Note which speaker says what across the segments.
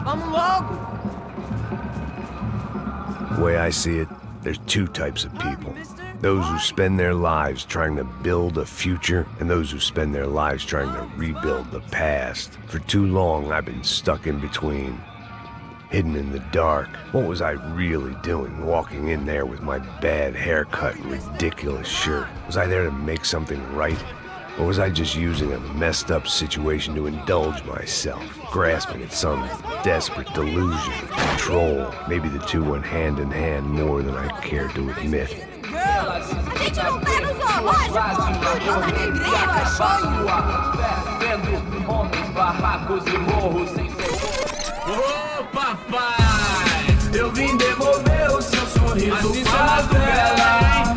Speaker 1: Vamos logo!
Speaker 2: The way I see it, there's two types of people. Those who spend their lives trying to build a future, and those who spend their lives trying to rebuild the past. For too long, I've been stuck in between. Hidden in the dark. What was I really doing, walking in there with my bad haircut and ridiculous shirt? Was I there to make something right? Or was I just using a messed up situation to indulge myself, grasping at some desperate delusion of control? Maybe the two went hand in hand more than I cared to admit.
Speaker 1: A gente não tá no zoológico!
Speaker 3: Ô papai, eu vim devolver o seu sorriso favela.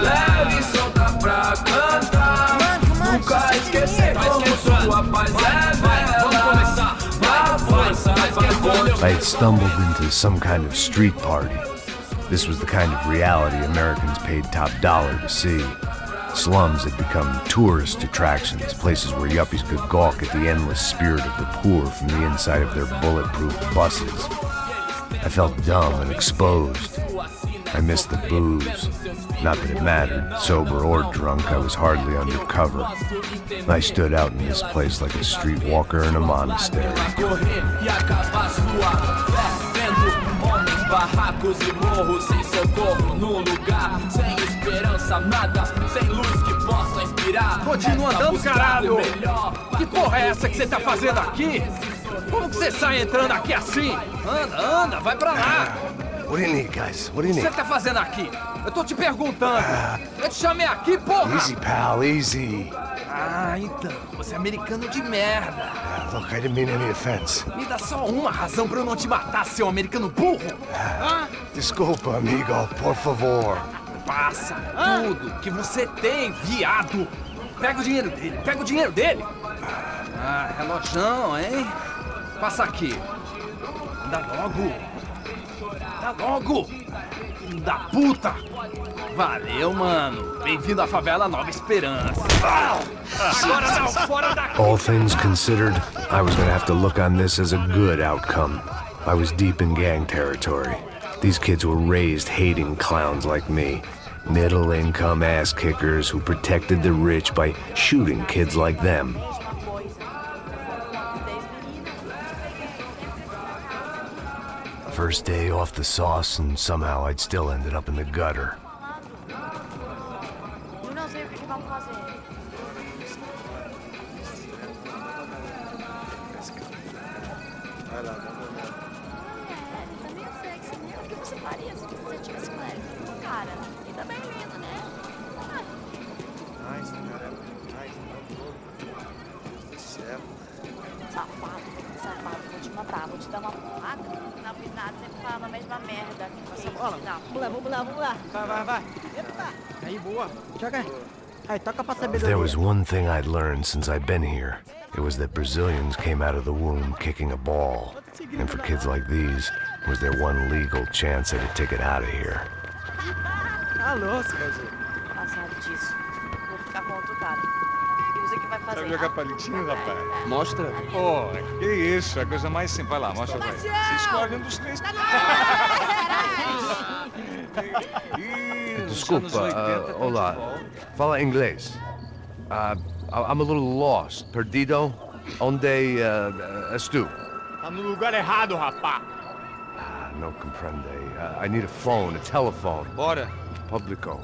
Speaker 3: Leve e solta pra cantar. Nunca esquecer como sua paz é bela. Dá força pra
Speaker 2: I had stumbled into some kind of street party. This was the kind of reality Americans paid top dollar to see. Slums had become tourist attractions, places where yuppies could gawk at the endless spirit of the poor from the inside of their bulletproof buses. I felt dumb and exposed. I missed the booze. Not that it mattered, sober or drunk, I was hardly undercover. I stood out in this place like a streetwalker in a monastery.
Speaker 3: Barracos e morros sem socorro num lugar sem esperança, nada, sem luz que possa inspirar.
Speaker 4: Continua andando, caralho! Que porra é essa que você tá fazendo aqui? Como que você sai entrando aqui assim? Anda, vai pra lá!
Speaker 2: What do you need, guys? What do you
Speaker 4: O que
Speaker 2: need?
Speaker 4: você tá fazendo aqui? Eu tô te perguntando! Eu te chamei aqui, porra!
Speaker 2: Easy, pal, easy.
Speaker 4: Ah, então, você é americano de merda!
Speaker 2: Look, I didn't mean any offense.
Speaker 4: Me dá só uma razão pra eu não te matar, seu americano burro!
Speaker 2: Desculpa, amigo, por favor.
Speaker 4: Passa tudo que você tem, viado! Pega o dinheiro dele! Ah, relojão, hein? Passa aqui! Dá logo! Filho da puta! Valeu, mano! Bem-vindo à favela Nova Esperança! Agora não, fora daqui!
Speaker 2: All things considered, I was gonna have to look on this as a good outcome. I was deep in gang territory. These kids were raised hating clowns like me. Middle-income ass-kickers who protected the rich by shooting kids like them. First day off the sauce, and somehow I'd still ended up in the gutter.
Speaker 5: Eu não sei o que vamos fazer.
Speaker 6: Vai lá, dá uma olhada.
Speaker 5: Ele tá meio sexy, né? O que você faria se você tivesse com ele? Cara, ele tá bem lindo, né?
Speaker 6: Ai, esse cara é muito mais, meu Deus do céu.
Speaker 5: Safado, vou te matar, vou te dar uma porrada. Não fiz nada, sempre falando a mesma merda.
Speaker 1: Passa a bola.
Speaker 5: Não. Vamos lá.
Speaker 1: Vai. Epa! Aí, boa. Joga aí. Aí, toca pra saber
Speaker 2: If there was one thing I'd learned since I'd been here, it was that Brazilians came out of the womb kicking a ball. And for kids like these, was their one legal chance at a ticket out of here.
Speaker 1: Alô, Brasil.
Speaker 5: Passado disso. Vou ficar com outro cara. E você que vai fazer?
Speaker 7: Sabe jogar palitinho, rapaz?
Speaker 4: Mostra!
Speaker 7: Pô, que isso, é a coisa mais simples. Vai lá, mostra pra ele. Se escolhe um dos três.
Speaker 2: Desculpa, olá. Fala inglês. I'm a little lost. Perdido? Onde estou?
Speaker 1: Tá no lugar errado, rapá.
Speaker 2: No comprende. I need a phone, a telephone.
Speaker 7: Bora.
Speaker 2: Publico.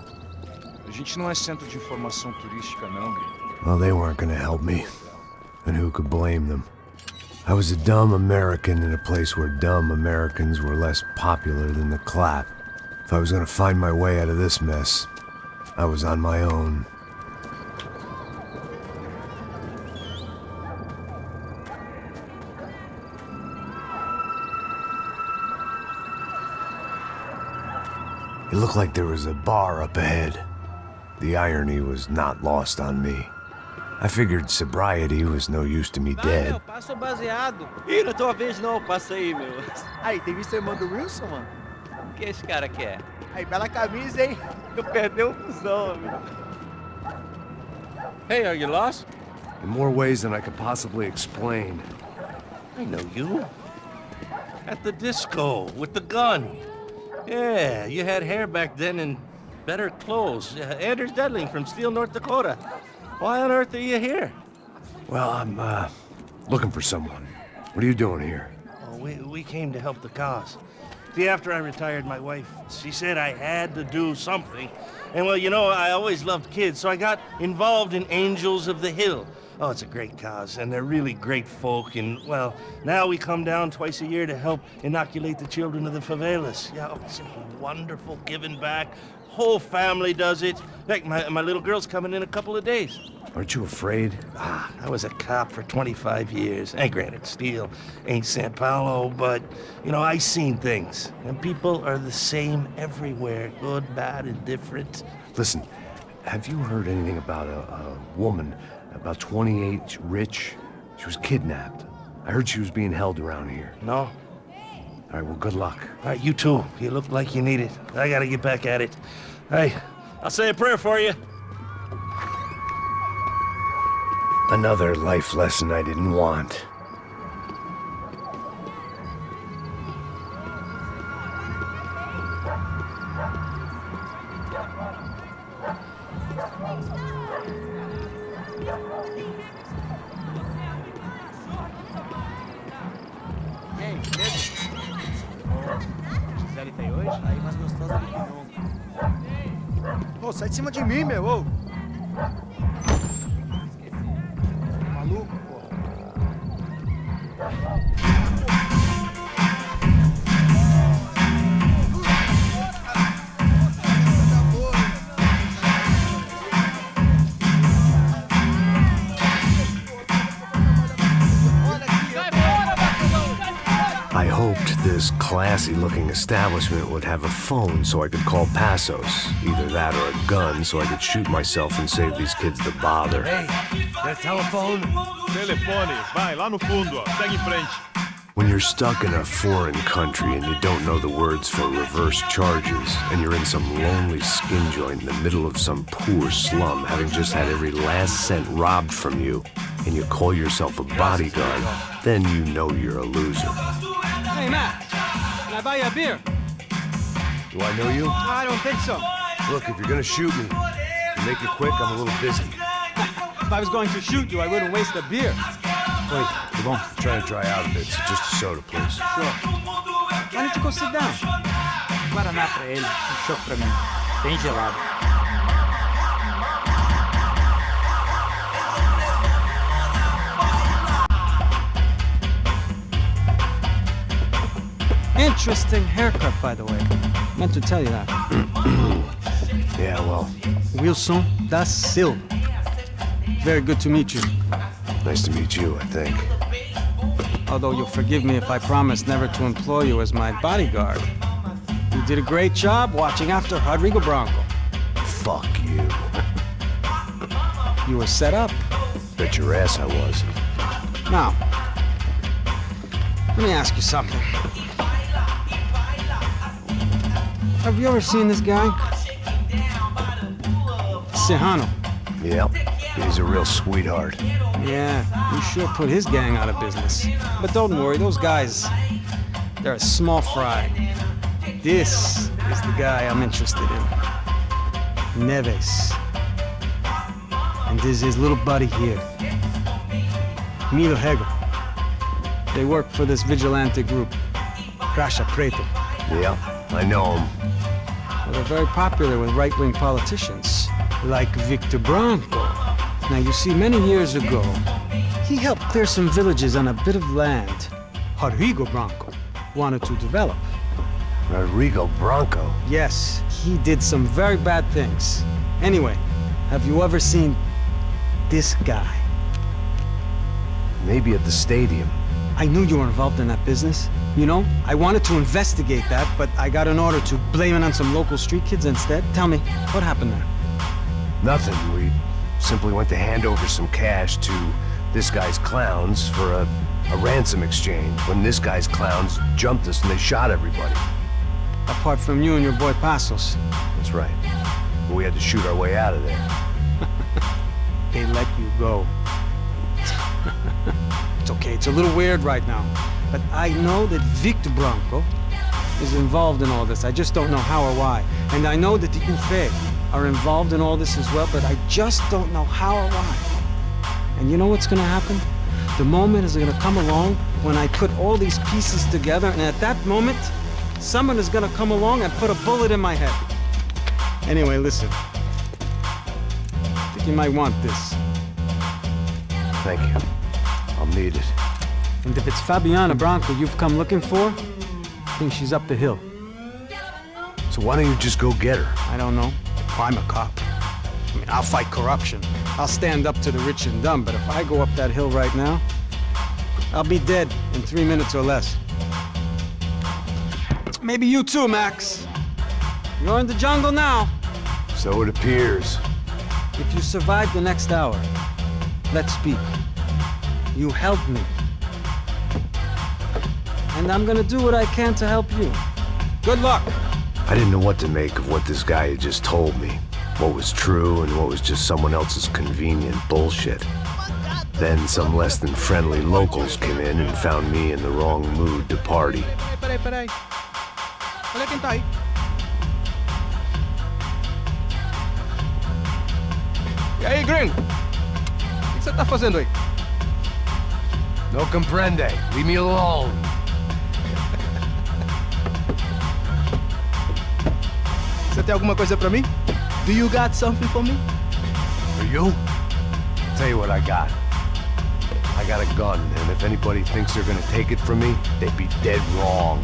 Speaker 7: A gente não é centro de informação turística, não, gringo.
Speaker 2: Well, they weren't gonna help me. And who could blame them? I was a dumb American in a place where dumb Americans were less popular than the clap. If I was gonna find my way out of this mess, I was on my own. It looked like there was a bar up ahead. The irony was not lost on me. I figured sobriety was no use to me dead.
Speaker 1: Passa o baseado. Ih, não é tua vez não, passa aí, meu. Aí, tem visto a irmã do Wilson, mano?
Speaker 8: O que esse cara quer?
Speaker 1: Aí, bela camisa, hein? Eu perdeu o fusão, amigo.
Speaker 8: Hey, are you lost?
Speaker 2: In more ways than I could possibly explain.
Speaker 9: I know you. At the disco, with the gun. Yeah, you had hair back then and better clothes. Anders Dedling from Steele, North Dakota. Why on earth are you here?
Speaker 2: Well, I'm, looking for someone. What are you doing here?
Speaker 9: Oh, we came to help the cause. See, after I retired, my wife, she said I had to do something. And well, you know, I always loved kids, so I got involved in Angels of the Hill. Oh, it's a great cause, and they're really great folk, and, well, now we come down twice a year to help inoculate the children of the favelas. Yeah, oh, it's simply wonderful, giving back. Whole family does it. Heck, my little girl's coming in a couple of days.
Speaker 2: Aren't you afraid?
Speaker 9: I was a cop for 25 years. And granted, Steele ain't San Paulo, but, you know, I seen things. And people are the same everywhere, good, bad, indifferent.
Speaker 2: Listen, have you heard anything about a woman, about 28, rich? She was kidnapped. I heard she was being held around here.
Speaker 9: No?
Speaker 2: All right, well, good luck.
Speaker 9: All right, you too. You look like you need it. I gotta get back at it. Hey, I'll say a prayer for you.
Speaker 2: Another life lesson I didn't want.
Speaker 6: Quem? Gisele tem hoje? Aí mais gostosa do que nunca. Ô, sai de cima de mim, meu, ô! Maluco, pô.
Speaker 2: I hoped this classy-looking establishment would have a phone so I could call Passos. Either that or a gun so I could shoot myself and save these kids the bother.
Speaker 9: Hey, that telephone?
Speaker 10: Telefone, vai, lá no fundo, ó. Segue em frente.
Speaker 2: When you're stuck in a foreign country and you don't know the words for reverse charges, and you're in some lonely skin joint in the middle of some poor slum, having just had every last cent robbed from you, and you call yourself a bodyguard, then you know you're a loser.
Speaker 6: Hey, Matt, can I buy you a beer?
Speaker 2: Do I know you?
Speaker 6: I don't think so.
Speaker 2: Look, if you're gonna shoot me, make it quick, I'm a little busy.
Speaker 6: If I was going to shoot you, I wouldn't waste a beer.
Speaker 2: Wait, come on. I'm trying to dry out a bit, so just a soda, please.
Speaker 6: Sure. Why don't you go sit down? Guaraná pra ele, chopp pra mim. Bem gelado. Interesting haircut, by the way. Meant to tell you that.
Speaker 2: Yeah, well,
Speaker 6: Wilson da Silva. Very good to meet you.
Speaker 2: nice to meet you, I think.
Speaker 6: Although you'll forgive me if I promise never to employ you as my bodyguard. You did a great job watching after Rodrigo Bronco.
Speaker 2: Fuck you.
Speaker 6: You were set up.
Speaker 2: Bet your ass I was.
Speaker 6: Now, let me ask you something. Have you ever seen this guy? Serrano.
Speaker 2: Yep, he's a real sweetheart.
Speaker 6: Yeah, he sure put his gang out of business. But don't worry, those guys, they're a small fry. This is the guy I'm interested in. Neves. And this is his little buddy here. Milo Hegel. They work for this vigilante group, Caixa Preta.
Speaker 2: Yep, I know him.
Speaker 6: Well, they're very popular with right-wing politicians, like Victor Bronco. Now, you see, many years ago, he helped clear some villages on a bit of land Rodrigo Bronco wanted to develop.
Speaker 2: Rodrigo Bronco?
Speaker 6: Yes, he did some very bad things. Anyway, have you ever seen this guy?
Speaker 2: Maybe at the stadium.
Speaker 6: I knew you were involved in that business. You know, I wanted to investigate that, but I got an order to blame it on some local street kids instead. Tell me, what happened there?
Speaker 2: Nothing. We simply went to hand over some cash to this guy's clowns for a ransom exchange when this guy's clowns jumped us and they shot everybody.
Speaker 6: Apart from you and your boy Passos.
Speaker 2: That's right. But we had to shoot our way out of there.
Speaker 6: They let you go. It's okay, it's a little weird right now. But I know that Victor Branco is involved in all this. I just don't know how or why. And I know that the UFE are involved in all this as well, but I just don't know how or why. And you know what's gonna happen? The moment is gonna come along when I put all these pieces together, and at that moment, someone is gonna come along and put a bullet in my head. Anyway, listen. I think you might want this.
Speaker 2: Thank you. I'll need it.
Speaker 6: And if it's Fabiana Branco you've come looking for, I think she's up the hill.
Speaker 2: So why don't you just go get her?
Speaker 6: I don't know. I'm a cop. I mean, I'll fight corruption. I'll stand up to the rich and dumb, but if I go up that hill right now, I'll be dead in 3 minutes or less. Maybe you too, Max. You're in the jungle now.
Speaker 2: So it appears.
Speaker 6: If you survive the next hour, let's speak. You helped me. And I'm gonna do what I can to help you. Good luck.
Speaker 2: I didn't know what to make of what this guy had just told me. What was true and what was just someone else's convenient bullshit. Then some less than friendly locals came in and found me in the wrong mood to party.
Speaker 1: Peraí. Olha quem tá aí.
Speaker 11: E aí, gringo? O que você tá fazendo aí?
Speaker 2: No comprende. Leave me alone.
Speaker 11: Você tem alguma coisa pra mim? Do you got something for me?
Speaker 2: For you? Tell you what I got. I got a gun, and if anybody thinks they're gonna take it from me, they'd be dead wrong.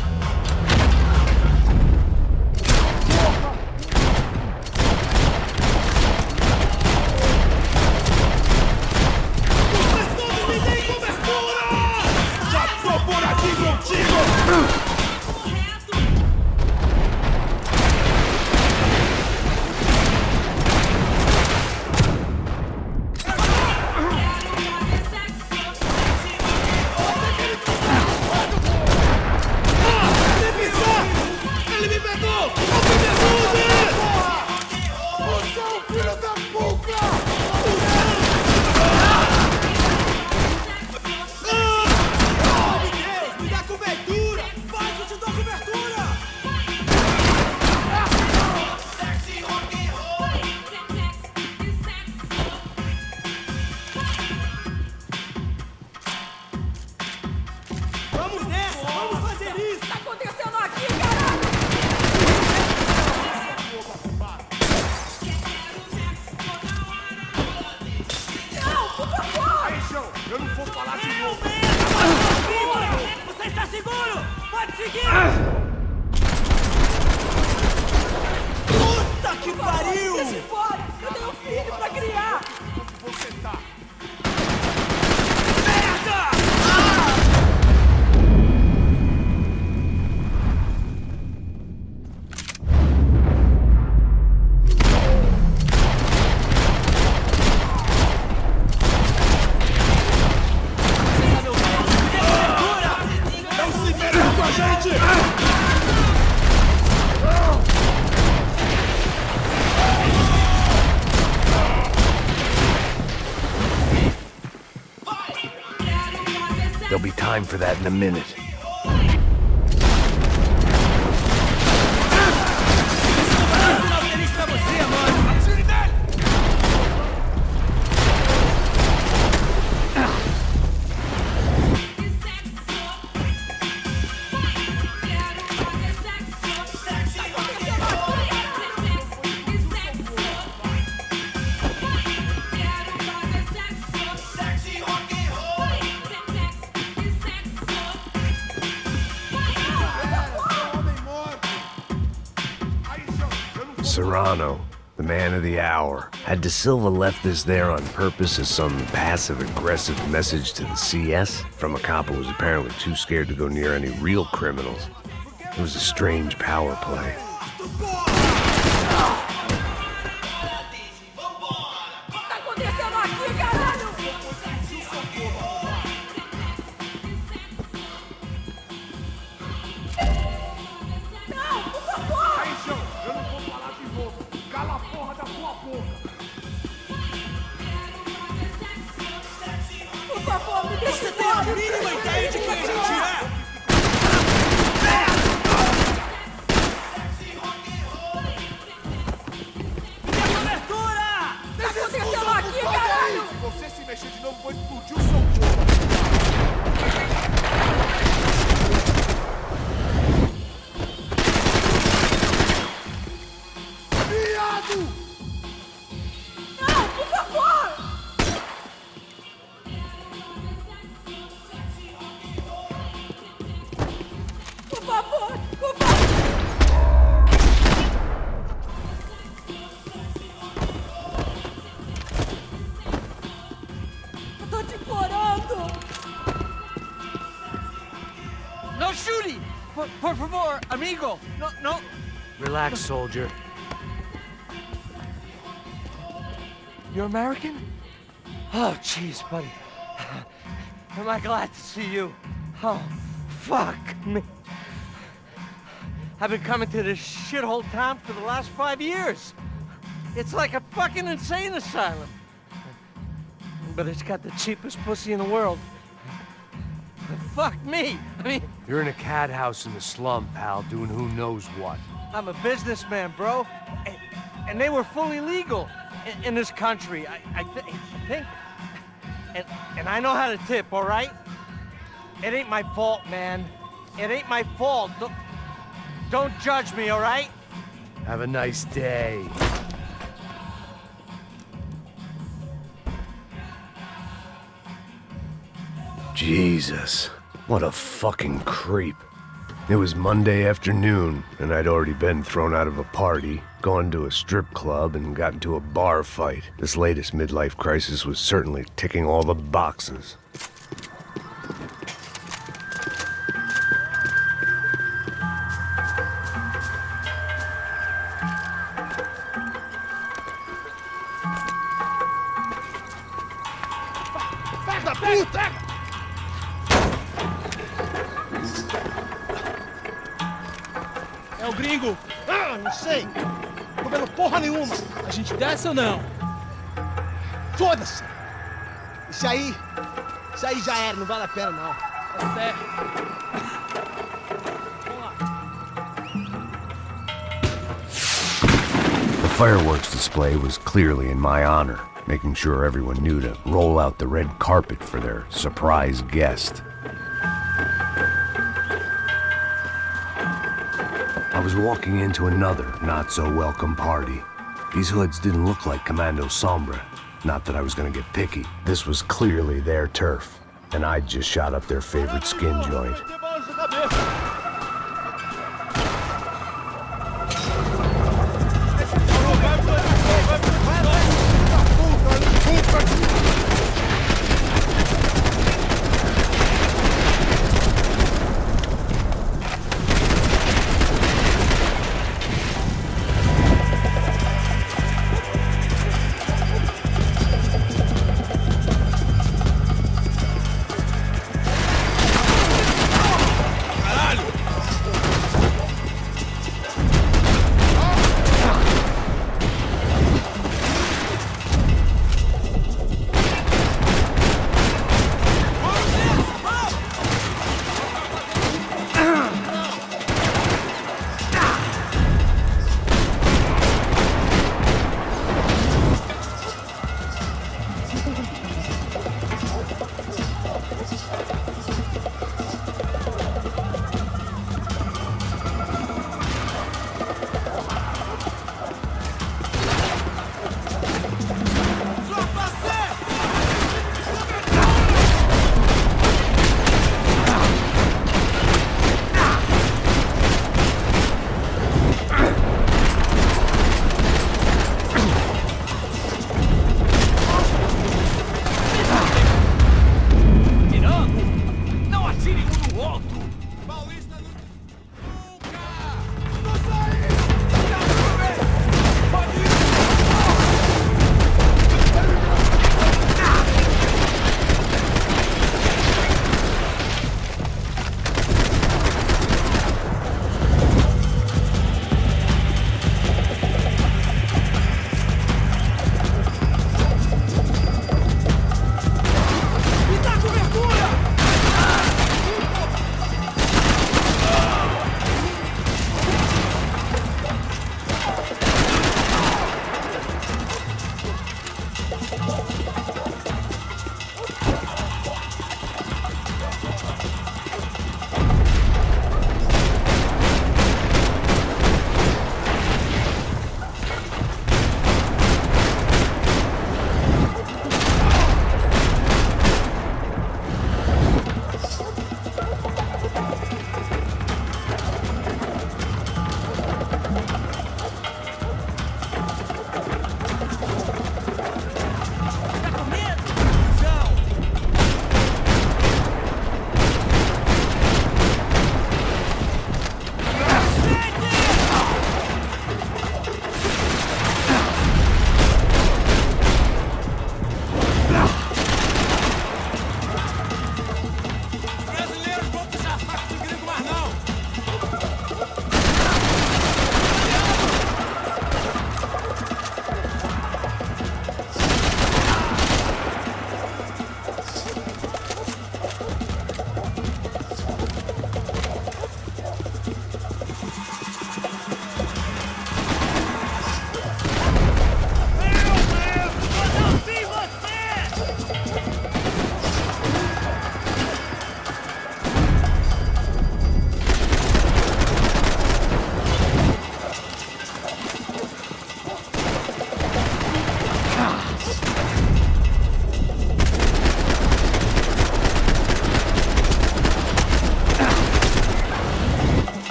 Speaker 2: There'll be time for that in a minute. Serrano, the man of the hour. Had De Silva left this there on purpose as some passive-aggressive message to the CS from a cop who was apparently too scared to go near any real criminals? It was a strange power play.
Speaker 5: Por favor, me deixe ter
Speaker 3: a mínima ideia de quem a gente é!
Speaker 5: Aconteceu aqui, caralho!
Speaker 10: Se você se mexer de novo, vou explodir o seu corpo. Viado!
Speaker 5: Não, por favor! Por favor, por favor! Eu tô te implorando!
Speaker 1: No shooting! Por favor, amigo! No!
Speaker 2: Relax, soldier.
Speaker 1: You're American? Oh, jeez, buddy. Am I glad to see you? Oh, fuck me. I've been coming to this shithole town for the last 5 years. It's like a fucking insane asylum. But it's got the cheapest pussy in the world. Fuck me. I mean,
Speaker 2: You're in a cat house in the slum, pal, doing who knows what.
Speaker 1: I'm a businessman, bro. And they were fully legal in this country. I think. And I know how to tip, all right? It ain't my fault, man. It ain't my fault. Don't judge me, all right?
Speaker 2: Have a nice day. Jesus, what a fucking creep. It was Monday afternoon, and I'd already been thrown out of a party, gone to a strip club, and got into a bar fight. This latest midlife crisis was certainly ticking all the boxes.
Speaker 9: Filho da puta!
Speaker 11: É o gringo. Ah, não sei. Tô vendo porra nenhuma. A gente desce ou não? Foda-se. Isso aí já era, não vale a pena não. Tá certo. Vamos lá.
Speaker 2: The fireworks display was clearly in my honor, making sure everyone knew to roll out the red carpet for their surprise guest. I was walking into another not-so-welcome party. These hoods didn't look like Commando Sombra. Not that I was gonna get picky. This was clearly their turf, and I'd just shot up their favorite skin joint.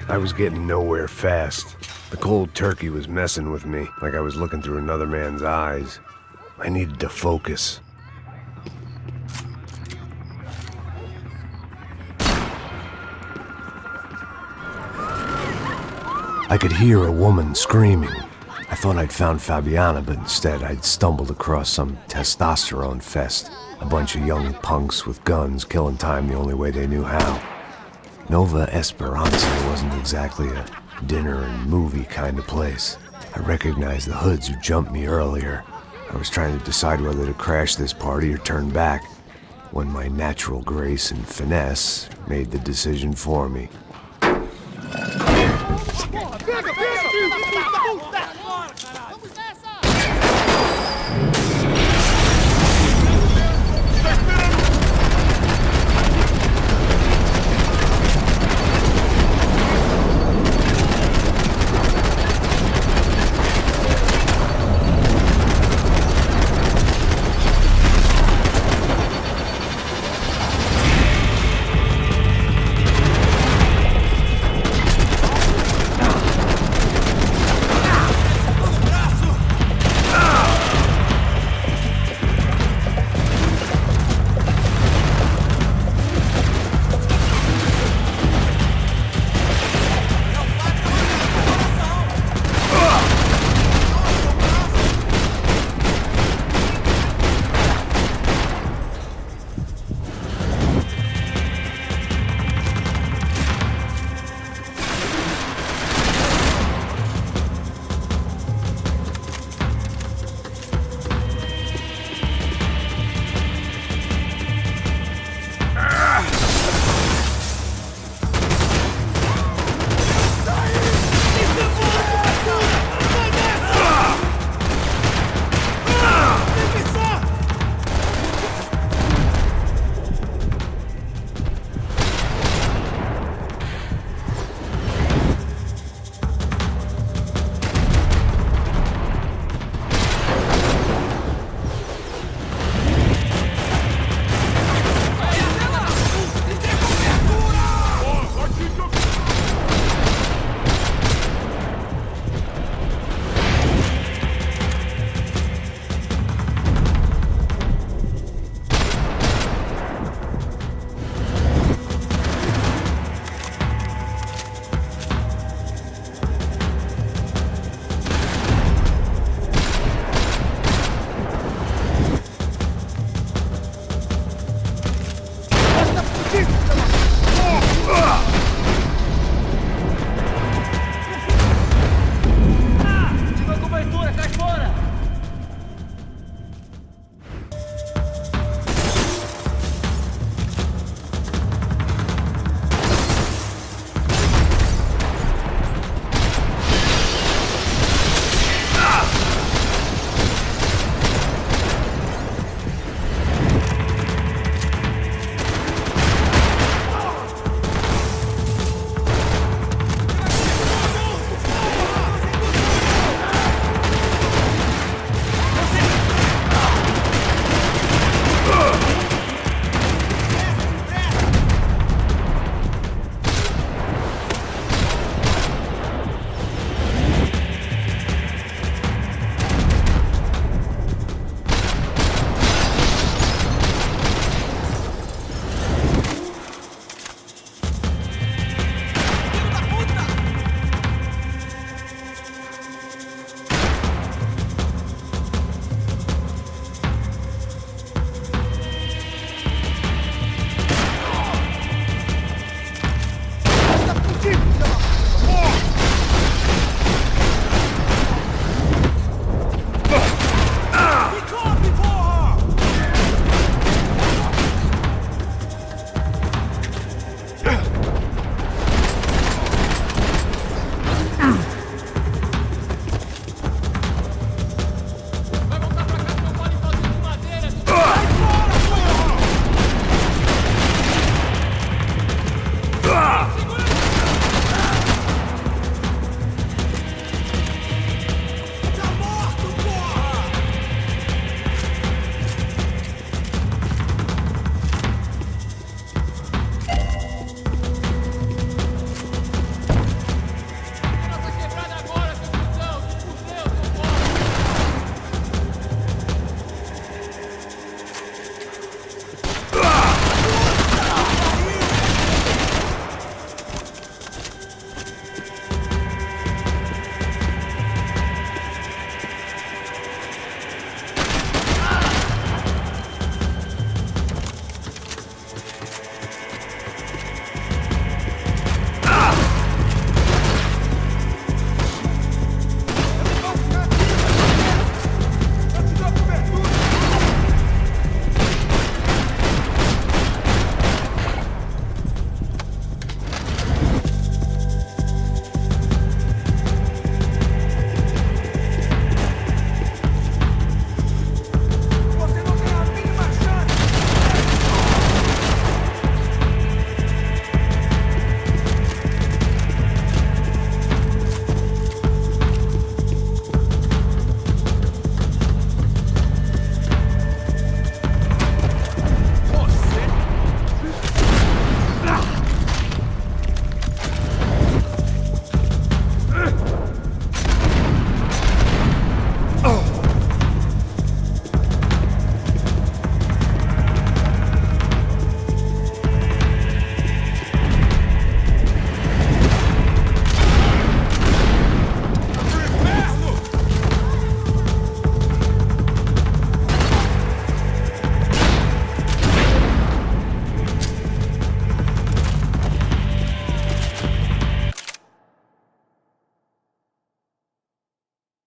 Speaker 2: I was getting nowhere fast. The cold turkey was messing with me, like I was looking through another man's eyes. I needed to focus. I could hear a woman screaming. I thought I'd found Fabiana, but instead I'd stumbled across some testosterone fest. A bunch of young punks with guns killing time the only way they knew how. Nova Esperanza wasn't exactly a dinner and movie kind of place. I recognized the hoods who jumped me earlier. I was trying to decide whether to crash this party or turn back, when my natural grace and finesse made the decision for me.